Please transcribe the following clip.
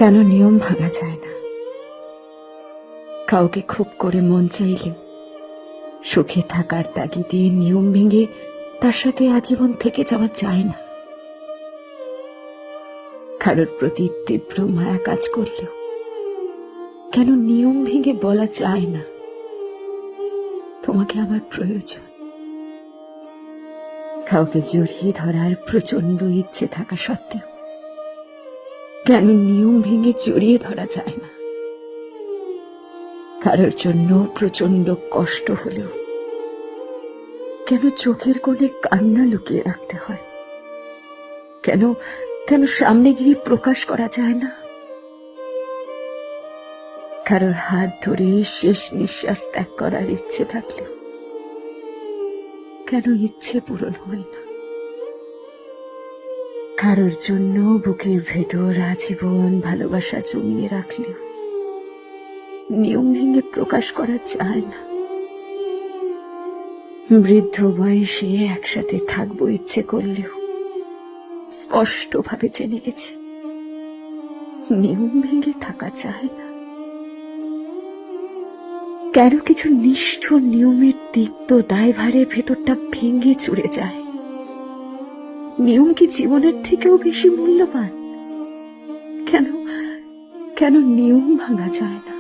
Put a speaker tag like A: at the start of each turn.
A: কেন নিয়ম ভাঙা যায় না? কাউকে খুব করে মন চাইলেও সুখে থাকার তাগিদে নিয়ম ভেঙে তার সাথে আজীবন থেকে যাওয়া যায় না। কারোর প্রতি তীব্র মায়া কাজ করলেও কেন নিয়ম ভেঙে বলা যায় না তোমাকে আমার প্রয়োজন? কাউকে জড়িয়ে ধরার প্রচন্ড ইচ্ছে থাকা সত্ত্বেও কেন নিয়ম ভেঙে জড়িয়ে ধরা যায় না? কারোর জন্য প্রচন্ড কষ্ট হলেও কেন চোখের কোণে কান্না লুকিয়ে রাখতে হয়? কেন কেন সামনে গিয়ে প্রকাশ করা যায় না? কারোর হাত ধরে শেষ নিঃশ্বাস ত্যাগ করার ইচ্ছে থাকলেও কেন ইচ্ছে পূরণ হয় না? কারোর জন্য বুকের ভেতর আজীবন ভালোবাসা জমিয়ে রাখলেও নিয়ম ভেঙে প্রকাশ করা যায় না। বৃদ্ধ বয়সে একসাথে থাকবো ইচ্ছে করলেও স্পষ্টভাবে জেনে গেছি নিয়ম ভেঙে থাকা যায় না। কেন কিছু নিষ্ঠুর নিয়মের তিক্ত দায়ভারের ভেতরটা ভেঙে চুরে যায়? নিয়ম কি জীবনের থেকেও বেশি মূল্যবান? কেন কেন নিয়ম ভাঙা যায় না?